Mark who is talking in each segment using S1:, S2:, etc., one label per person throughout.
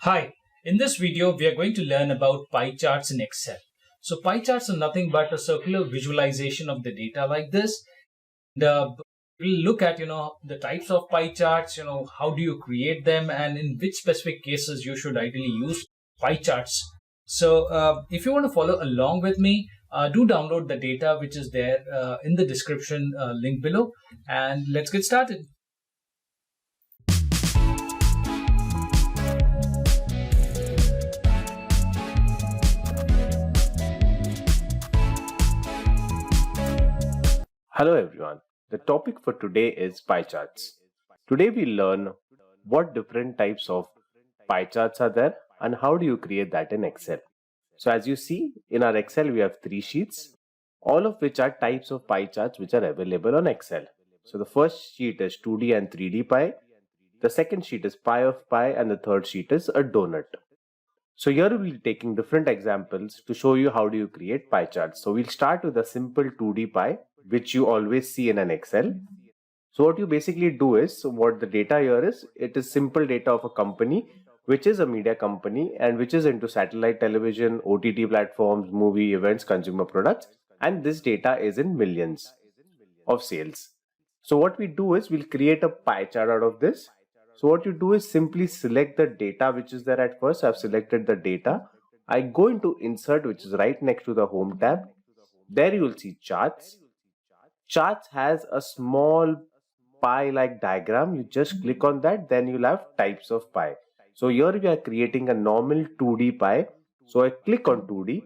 S1: Hi, in this video, we are going to learn about pie charts in Excel. So pie charts are nothing but a circular visualization of the data like this. We'll look at, the types of pie charts, how do you create them and in which specific cases you should ideally use pie charts. So if you want to follow along with me, do download the data which is there in the description link below, and let's get started.
S2: Hello everyone. The topic for today is pie charts. Today we learn what different types of pie charts are there and how do you create that in Excel. So as you see in our Excel we have three sheets, all of which are types of pie charts which are available on Excel. So the first sheet is 2D and 3D pie, the second sheet is pie of pie, and the third sheet is a donut. So here we'll be taking different examples to show you how do you create pie charts. So we'll start with a simple 2D pie, which you always see in an Excel. So what you basically do is, what the data here is, it is simple data of a company, which is a media company and which is into satellite television, OTT platforms, movie, events, consumer products. And this data is in millions of sales. So what we do is we'll create a pie chart out of this. So what you do is simply select the data which is there at first. I've selected the data. I go into insert, which is right next to the home tab. There you will see charts. Charts has a small pie like diagram. You just click on that, then you'll have types of pie. So here we are creating a normal 2D pie. So I click on 2D.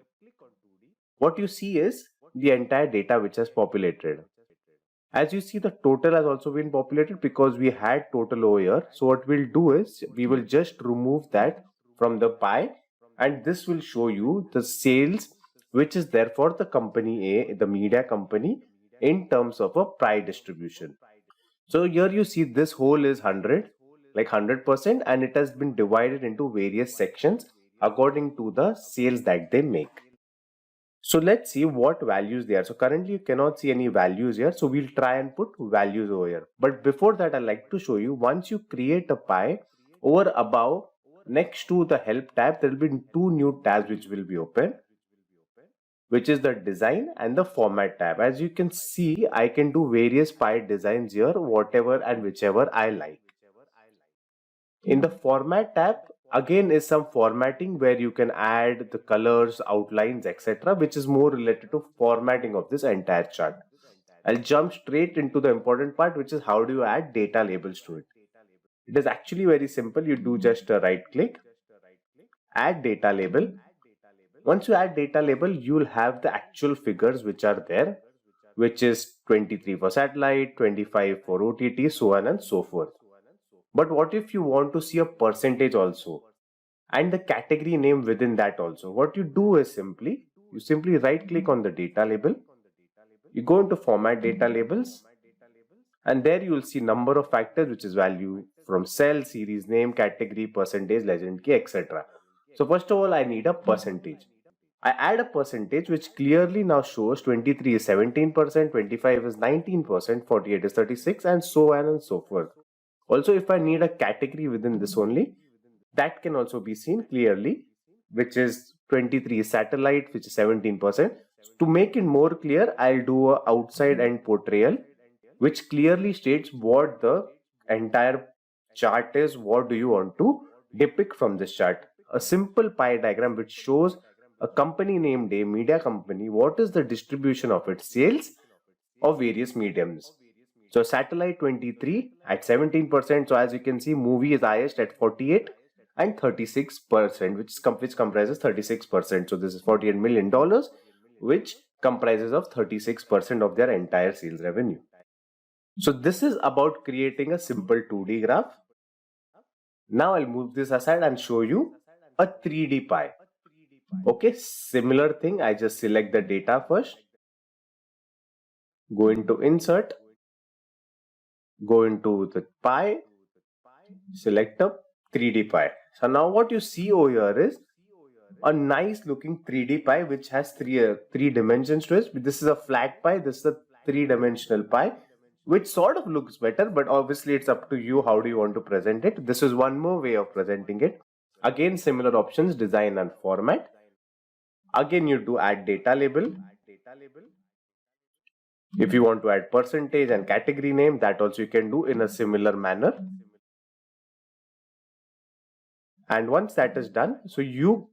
S2: What you see is the entire data which has populated. As you see, the total has also been populated because we had total over here. So what we'll do is we will just remove that from the pie, and this will show you the sales which is there for the company A, the media company, in terms of a pie distribution. So here you see this whole is 100, like 100%, and it has been divided into various sections according to the sales that they make. So let's see what values they are. So currently you cannot see any values here. So we'll try and put values over here. But before that, I'd like to show you, once you create a pie, over above next to the help tab, there will be two new tabs which will be open, which is the design and the format tab. As you can see, I can do various pie designs here, whatever and whichever I like. In the format tab, again is some formatting where you can add the colors, outlines, etc., which is more related to formatting of this entire chart. I'll jump straight into the important part, which is how do you add data labels to it. It is actually very simple. You do just a right click, add data label. Once you add data label, you'll have the actual figures which are there, which is 23 for satellite, 25 for OTT, so on and so forth. But what if you want to see a percentage also and the category name within that also? What you do is you simply right click on the data label, you go into format data labels, and there you will see number of factors, which is value from cell, series name, category, percentage, legend key, etc. So first of all, I need a percentage. I add a percentage which clearly now shows 23 is 17%, 25 is 19%, 48 is 36%, and so on and so forth. Also, if I need a category within this only, that can also be seen clearly, which is 23 is satellite, which is 17%. To make it more clear, I'll do a outside and portrayal, which clearly states what the entire chart is, what do you want to depict from this chart. A simple pie diagram which shows a company named A, media company, what is the distribution of its sales of various mediums. So satellite 23 at 17%. So as you can see, movie is highest at 48 and 36%, which comprises 36%. So this is $48 million, which comprises of 36% of their entire sales revenue. So this is about creating a simple 2D graph. Now I'll move this aside and show you a 3D pie. Okay, similar thing. I just select the data first, go into insert, go into the pie, select a 3D pie. So now what you see over here is a nice looking 3D pie which has three dimensions to it. This is a flat pie, this is a three-dimensional pie, which sort of looks better, but obviously it's up to you how do you want to present it. This is one more way of presenting it. Again, similar options, design and format. Again, you do add data label. If you want to add percentage and category name, that also you can do in a similar manner. And once that is done, so you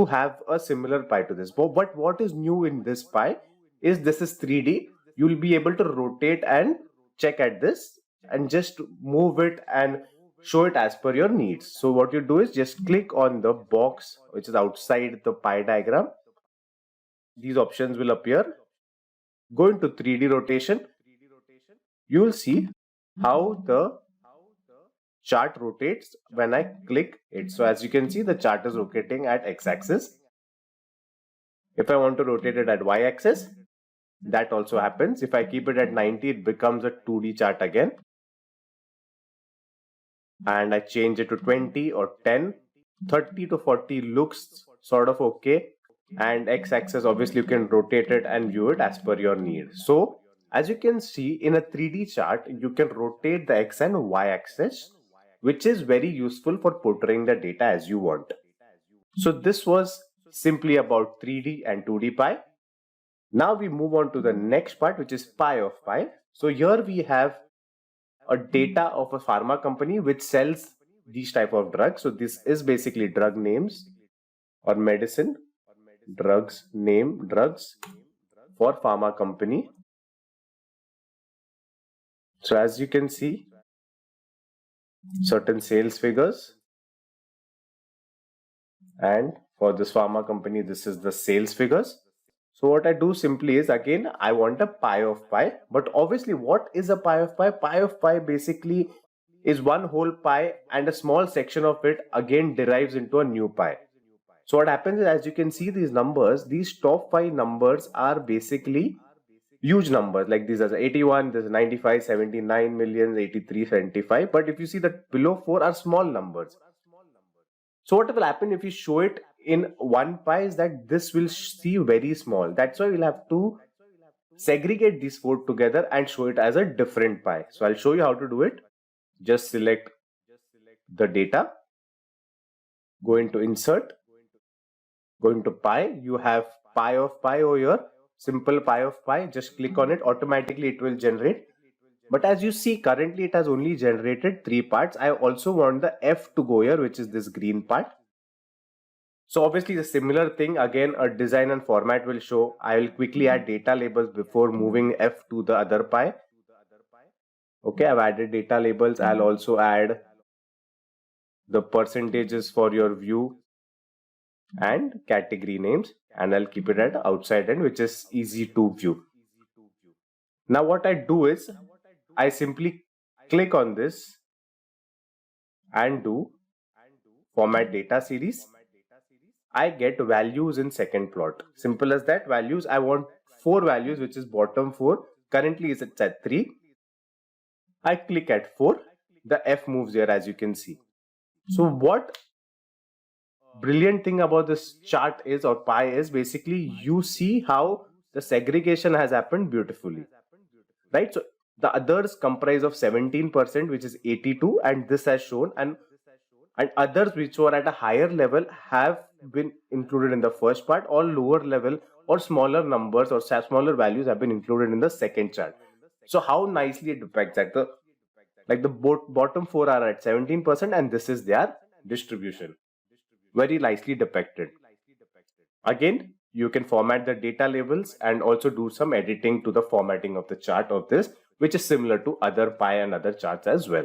S2: have a similar pie to this. But what is new in this pie is this is 3D. You will be able to rotate and check at this and just move it and show it as per your needs. So what you do is just click on the box which is outside the pie diagram. These options will appear. Go into 3D rotation. You will see how the chart rotates when I click it. So as you can see, the chart is rotating at x-axis. If I want to rotate it at y-axis, that also happens. If I keep it at 90, it becomes a 2D chart again. And I change it to 20 or 10, 30 to 40 looks sort of okay. And x-axis, obviously you can rotate it and view it as per your need. So as you can see, in a 3D chart, you can rotate the x and y axis, which is very useful for portraying the data as you want. So this was simply about 3D and 2D pie. Now we move on to the next part, which is pie of pie. So here we have a data of a pharma company which sells these type of drugs. So this is basically drug names or medicine, drugs, name, drugs for pharma company. So as you can see, certain sales figures, and for this pharma company, this is the sales figures. So what I do simply is, again, I want a pie of pie, but obviously what is a pie of pie? Pie of pie basically is one whole pie and a small section of it again derives into a new pie. So what happens is, as you can see these numbers, these top 5 numbers are basically huge numbers, like these are 81, this is 95, 79 million, 83, 75. But if you see that below 4 are small numbers. So what will happen if you show it in one pie is that this will see very small. That's why we'll have to segregate these 4 together and show it as a different pie. So I'll show you how to do it. Just select the data, go into insert, go into pie. You have pie of pie over here, simple pie of pie. Just click on it, automatically it will generate. But as you see, currently it has only generated 3 parts. I also want the F to go here, which is this green part. So obviously the similar thing, again, a design and format will show. I will quickly add data labels before moving F to the other pie. Okay, I've added data labels. I'll also add the percentages for your view and category names, and I'll keep it at outside end, which is easy to view. Now what I do is, I simply click on this and do format data series. I get values in second plot. Simple as that. Values, I want 4 values, which is bottom 4. Currently it's at 3. I click at 4. The F moves here, as you can see. So what brilliant thing about this chart is, or pie is, basically you see how the segregation has happened beautifully, right? So the others comprise of 17%, which is 82, and this has shown, and others which were at a higher level have been included in the first part. All lower level or smaller numbers or smaller values have been included in the second chart. So how nicely it depicts that the bottom 4 are at 17%, and this is their distribution. Very nicely depicted. Again, you can format the data labels and also do some editing to the formatting of the chart of this, which is similar to other pie and other charts as well.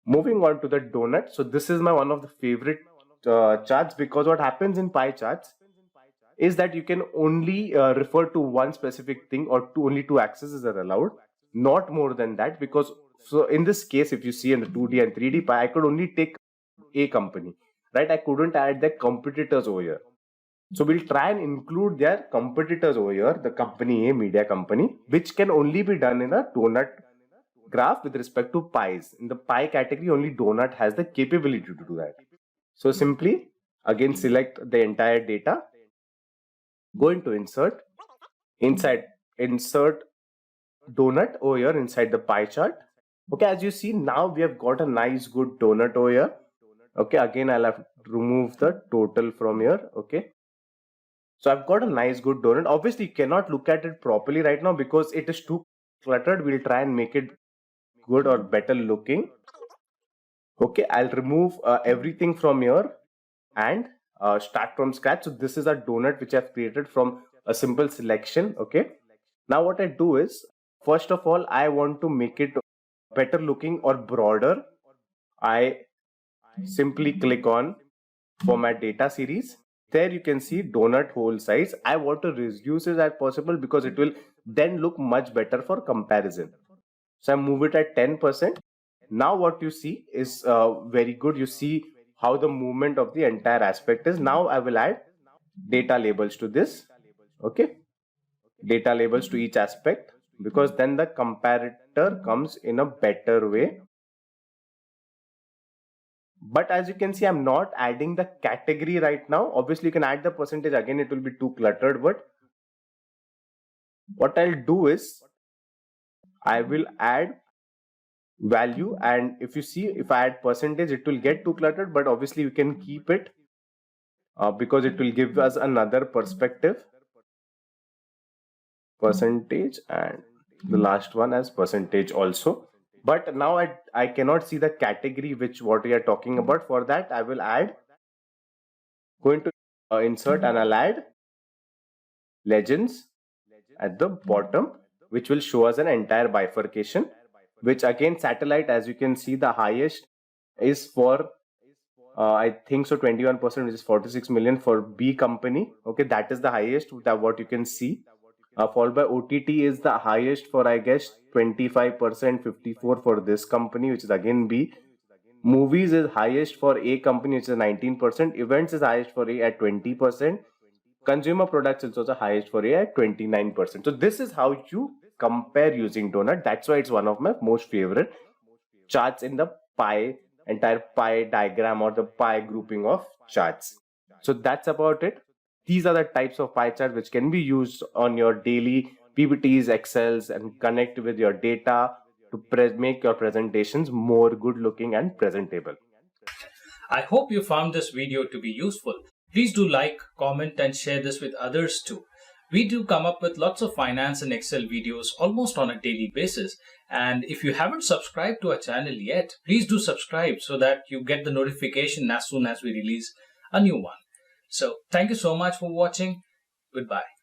S2: Moving on to the donut. So this is one of the favorite charts, because what happens in pie charts is that you can only refer to one specific thing, or only 2 axes are allowed, not more than that. Because so in this case, if you see in the 2D and 3D pie, I could only take a company, right? I couldn't add their competitors over here. So we'll try and include their competitors over here, the company A, media company, which can only be done in a donut graph with respect to pies. In the pie category, only donut has the capability to do that. So simply, again, select the entire data, go into insert, inside insert donut over here inside the pie chart. Okay, as you see, now we have got a nice good donut over here. Okay, again, I'll have remove the total from here. Okay. So I've got a nice good donut. Obviously, you cannot look at it properly right now because it is too cluttered. We'll try and make it good or better looking. Okay, I'll remove everything from here and start from scratch. So this is a donut which I've created from a simple selection. Okay. Now what I do is, first of all, I want to make it better looking or broader. I simply click on format data series. There you can see donut hole size. I want to reduce it as possible because it will then look much better for comparison. So I move it at 10%. Now what you see is very good. You see how the movement of the entire aspect is. Now I will add data labels to this. Okay. Data labels to each aspect, because then the comparator comes in a better way. But as you can see, I'm not adding the category right now. Obviously, you can add the percentage. Again, it will be too cluttered. But what I'll do is I will add value. And if you see, if I add percentage, it will get too cluttered. But obviously, you can keep it because it will give us another perspective. Percentage, and the last one as percentage also. But now I cannot see the category what we are talking about. For that, I will going to insert, and I'll add legends at the bottom, which will show us an entire bifurcation, which again satellite, as you can see, the highest is for I think so 21%, which is 46 million for B company. Okay, that is the highest that what you can see. Followed by OTT is the highest for, I guess, 25%, 54 for this company, which is again B. Movies is highest for A company, which is 19%. Events is highest for A at 20%. Consumer products is also highest for A at 29%. So this is how you compare using donut. That's why it's one of my most favorite charts in the entire pie diagram or the pie grouping of charts. So that's about it. These are the types of pie charts which can be used on your daily PPTs, Excels, and connect with your data to make your presentations more good looking and presentable.
S1: I hope you found this video to be useful. Please do like, comment, and share this with others too. We do come up with lots of finance and Excel videos almost on a daily basis. And if you haven't subscribed to our channel yet, please do subscribe so that you get the notification as soon as we release a new one. So thank you so much for watching. Goodbye.